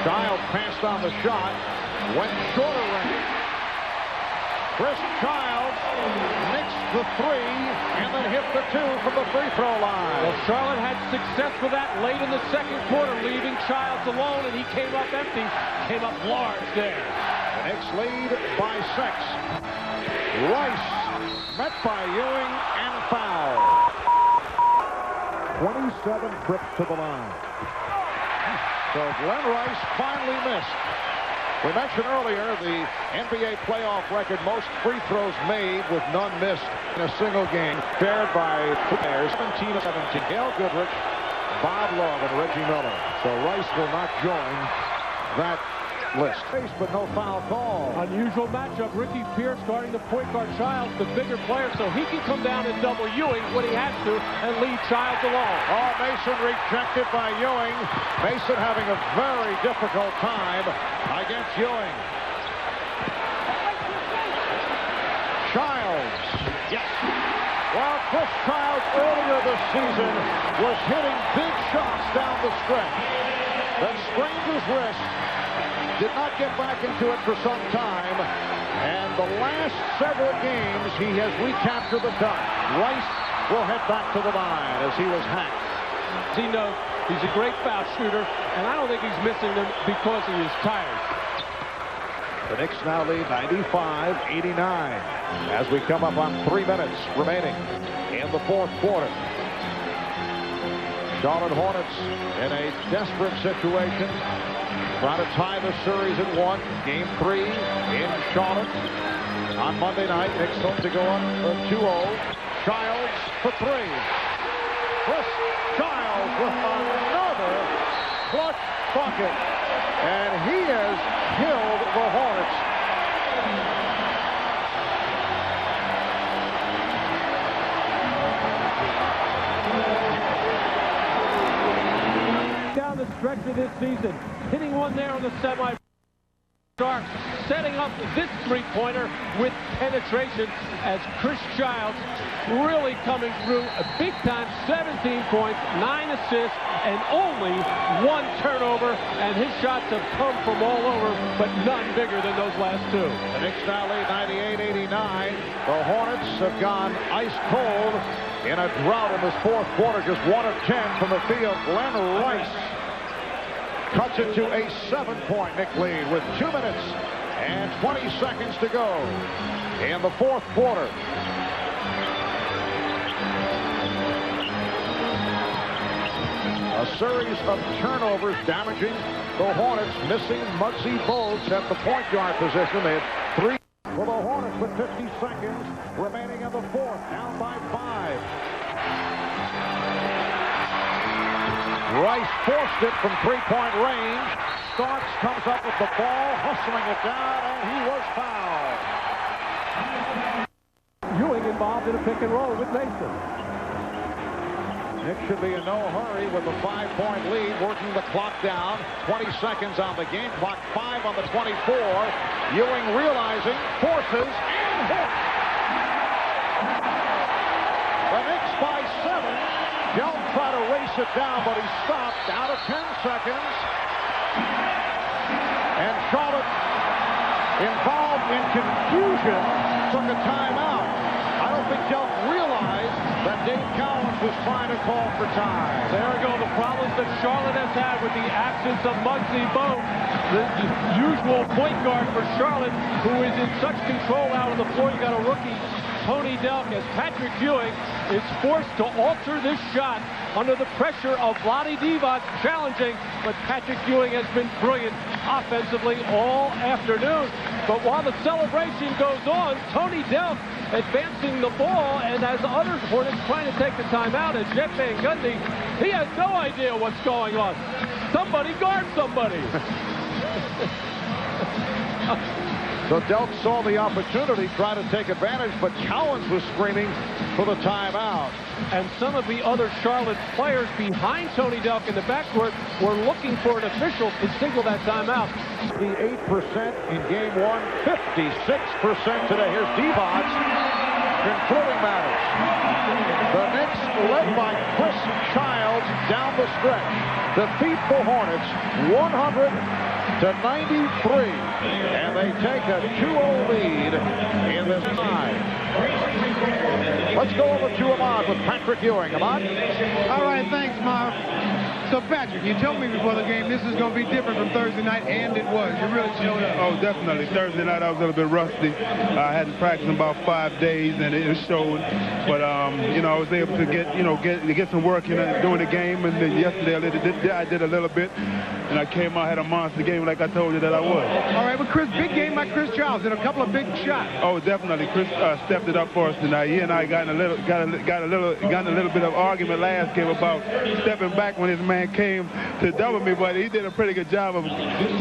Childs passed on the shot, went shorter range. Chris Childs nicks the 3 and then hit the 2 from the free throw line. Well, Charlotte had success with that late in the second quarter, leaving Childs alone, and he came up empty, came up large there. The Knicks lead by 6. Rice met by Ewing and fouled. 27 trips to the line. So Glenn Rice finally missed. We mentioned earlier the NBA playoff record, most free throws made with none missed in a single game, shared by players 17-17. Gail Goodrich, Bob Love, and Reggie Miller. So Rice will not join that list. But no foul call. Unusual matchup. Ricky Pierce guarding the point guard Childs, the bigger player, so he can come down and double Ewing when he has to and leave Childs alone. Oh, Mason rejected by Ewing. Mason having a very difficult time against Ewing. Childs. Yes. Well, Chris Childs earlier this season was hitting big shots down the stretch. Then sprained his wrist. Did not get back into it for some time, and the last several games he has recaptured the dot. Rice will head back to the line as he was hacked. He knows he's a great foul shooter, and I don't think he's missing them because he is tired. The Knicks now lead 95-89 as we come up on 3 minutes remaining in the fourth quarter. Charlotte Hornets in a desperate situation. Trying to tie the series at 1. Game 3 in Charlotte. On Monday night, Knicks hope to go up 2-0. Childs for 3. Chris Childs with another clutch bucket. And he has killed the Hornets. Down the stretch of this season, hitting one there on the semi. Stark setting up this three-pointer with penetration as Chris Childs really coming through a big time. 17 points, 9 assists, and only 1 turnover. And his shots have come from all over, but none bigger than those last 2. The Knicks now lead 98-89. The Hornets have gone ice cold in a drought in this fourth quarter. Just 1 of 10 from the field. Glenn Rice cuts it to a 7-point Knick lead with 2 minutes and 20 seconds to go in the fourth quarter. A series of turnovers damaging the Hornets, missing Muggsy Bogues at the point guard position. They had 3 for the Hornets with 50 seconds remaining in the fourth, down by 5. Rice forced it from 3-point range. Starks comes up with the ball, hustling it down, and he was fouled. Ewing involved in a pick and roll with Mason. Knicks should be in no hurry with a 5-point lead, working the clock down. 20 seconds on the game clock, 5 on the 24. Ewing realizing, forces, and hits. The Knicks by 7. Don't try to race it down, but he stopped out of 10 seconds. And Charlotte, involved in confusion, took a timeout. I don't think Jelk realized that Dave Cowens was trying to call for time. There we go. The problems that Charlotte has had with the absence of Muggsy Bogues, the usual point guard for Charlotte, who is in such control out on the floor. You got a rookie, Tony Delk, as Patrick Ewing is forced to alter this shot under the pressure of Vlade Divac challenging, but Patrick Ewing has been brilliant offensively all afternoon. But while the celebration goes on, Tony Delk advancing the ball, and as other Hornets trying to take the timeout, as Jeff Van Gundy, he has no idea what's going on. Somebody guard somebody. The Delk saw the opportunity, tried to take advantage, but Cowens was screaming for the timeout. And some of the other Charlotte players behind Tony Delk in the backcourt were looking for an official to signal that timeout. The 8% in game one, 56% today. Here's Divac concluding matters. The Knicks, led by Chris Childs down the stretch, defeat the Hornets 100-93, and they take a 2-0 lead in this tie. Let's go over to Ahmad with Patrick Ewing. Ahmad? All right, thanks, Marv. So, Patrick, you told me before the game this is going to be different from Thursday night, and it was. You really showed up. Oh, definitely. Thursday night I was a little bit rusty. I hadn't practiced in about 5 days, and it showed. But, you know, I was able to get some work in during the game, and then yesterday I did a little bit, and I came out, had a monster game like I told you that I would. All right, but Chris, big game by Chris Childs, and a couple of big shots. Oh, definitely. Chris stepped it up for us tonight. He and I got in a little bit of argument last game about stepping back when his man came to double me, but he did a pretty good job of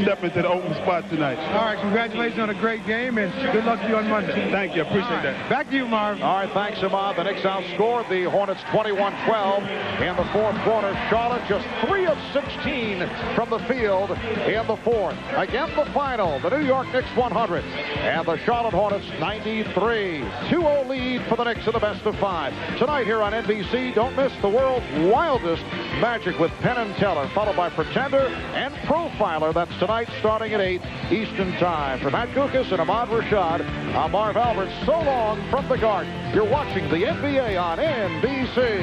stepping to the open spot tonight. All right, congratulations on a great game, and good luck to you on Monday. Thank you. Appreciate that. Back to you, Marv. All right, thanks, Ahmad. The Knicks outscored the Hornets 21-12 in the fourth quarter. Charlotte just 3 of 16 from the field in the fourth. Again, the final, the New York Knicks 100 and the Charlotte Hornets 93. 2-0 lead for the Knicks in the best of 5. Tonight here on NBC, don't miss the world's wildest Magic with Penn and Teller, followed by Pretender and Profiler. That's tonight starting at 8 Eastern Time. For Matt Kukas and Ahmad Rashad, I'm Marv Albert. So long from the Garden. You're watching the NBA on NBC.